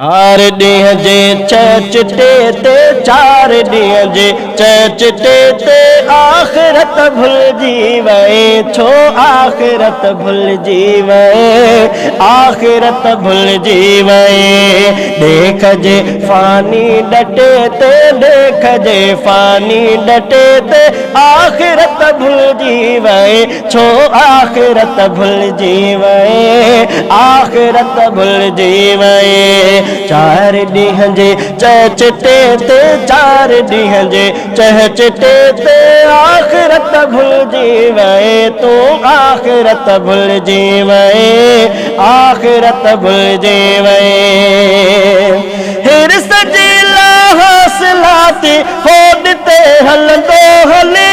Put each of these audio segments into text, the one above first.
चार ॾींहं जे चचटे ते चार ॾींहं जे चचटे ते आख़िरत भुलिजी वए छो आख़िरत भुलिजी वए आख़िरत भुलिजी वए देख जे फानी डटे ते देख जे फानी डटे ते आख़िरत भुलिजी वए छो आख़िरत भुलिजी वए आख़िरत भुलिजी वए चार ॾींहं जे चचटे ते चार ॾींहं जे चचटे ते आख़िरत भुलिजी वए तू आख़िरत भुलिजी वए आख़िरत भुलिजी वए हिर्स जी हौसलाती होड़ ते हलंदो हले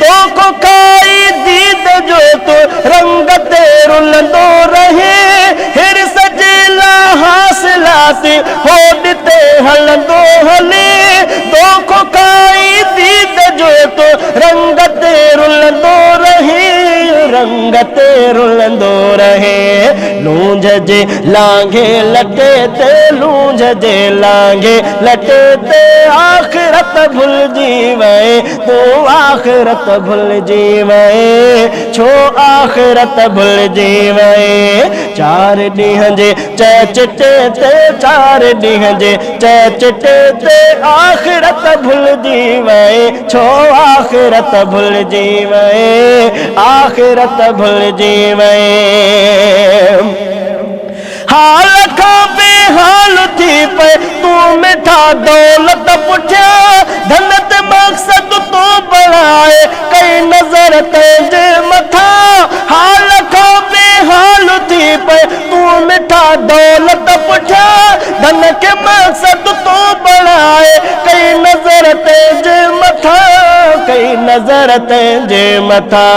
दोखो खाई दीद जो तो रंग ते रुलंदो रहे हिर्स जी हौसलाती होड़ ते हलंदो हले दोखो खाई दीद जो तो रंग ते रुलंदो रहे रंग ते रुलंदो रहे लूंझ जे लांघे लटे ते लूंझ जे लांघे लटे ते आख़िरत भुलिजी वए तू आख़िरत भुलिजी वए छो आख़िरत भुलिजी वए चार ॾींहं जे चचटे ते चार ॾींहं जे चचटे ते आख़िरत भुलिजी वए छो आख़िरत भुलिजी वए आख़िरत भुलिजी वए हाल खां बेहाल थी पे तू मिठा दौलत पुठिया धन ते मक़सद तू बढ़ाए कई नज़र तेजे मथा हाल खां बेहाल थी पे तू मिठा दौलत पुठिया धन के मक़सद तू बढ़ाए कई नज़र तेजे मथा कई नज़र तेजे मथा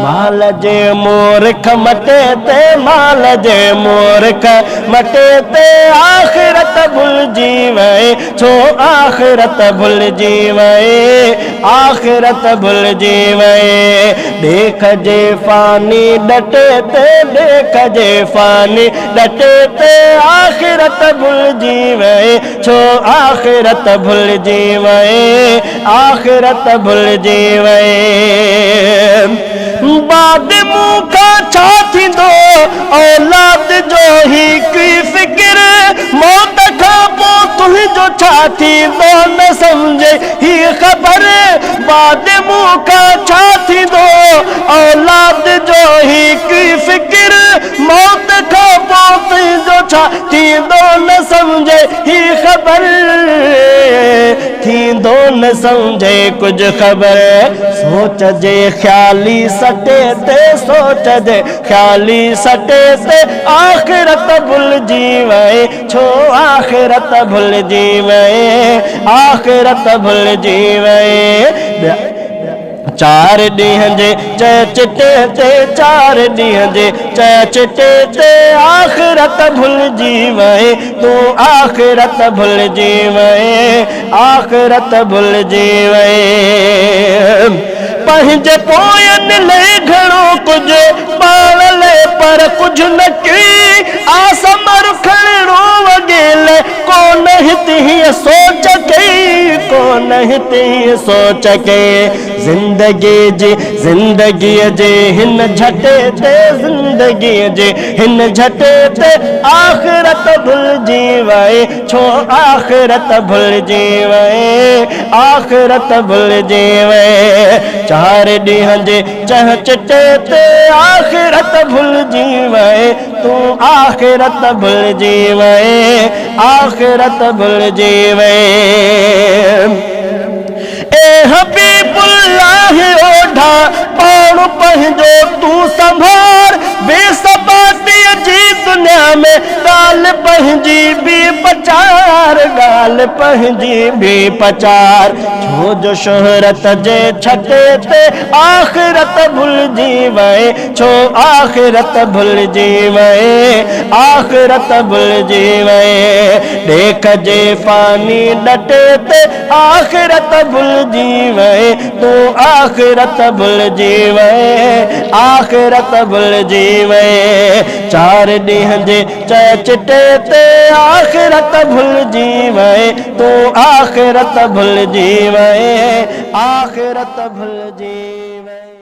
माल जे मूर्ख मटे ते माल जे मूर्ख मटे ते आख़िरत भुलिजी वए छो आख़िरत भुलिजी वए आख़िरत भुलिजी वए देख जे फानी डटे ते देख जे फानी डटे ते आख़िरत भुलिजी वए छो आख़िरत भुलिजी वए आख़िरत भुलिजी वए बाद मुँह का छा थींदो औलाद जो ही की फिक्र मौत खां पोइ तुंहिंजो छा थींदो न सम्झे ही ख़बर बाद मुँह का छा थींदो औलाद जो ही की फिक्र मौत खां पोइ तुंहिंजो छा थींदो न सम्झे ही ख़बर थींदो न सम्झे कुझु ख़बर सोच जे ख़्याली सटे ते सोच जे ख़्याली सटे ते आख़िरत भुलिजी वए छो आख़िरत भुलिजी वए आख़िरत भुलिजी वए चार ॾींहं जे चचटे ते चार ॾींहं जे चचटे ते आख़िरत भुलिजी वए तू आख़िरत भुलिजी वए आख़िरत भुलिजी वए पंहिंजे पोयनि लाइ घणो कुझु पाण लाइ पर कुझु न कई आसमर खणो वगेल कोन हिते हीअ सोच कई कोन हिते हीअ सोच कई ज़िंदगीअ जे हिन झटे ते ज़िंदगीअ जे हिन झटे ते आख़िरत भुलिजी वए छो आख़िरत भुलिजी वए आख़िरत भुलिजी वए चार ॾींहं जे चचटे ते आख़िरत भुलिजी वए तू आख़िरत भुलिजी वए आख़िरत भुलिजी वए ए हबीबुल्लाह ओढ़ा पाण पंहिंजो तू संभार बेसबातीअ जी दुनिया में ॻाल्हि पंहिंजी बि पचार ॻाल्हि पंहिंजी बि पचार छो जो शोहरत जे छटे ते आख़िरत भुलिजी वए छो आख़िरत भुलिजी वए आख़िरत भुलिजी वए देख जे फानी डटे ते आखिरत भुल जीवे तू आखिरत भुल जीवे आखिरत भुल जीवे चार ॾींहं जे चिटे ते आखिरत भुल जीवे तू आखिरत भुल जीवे आखिरत भुल जीवे।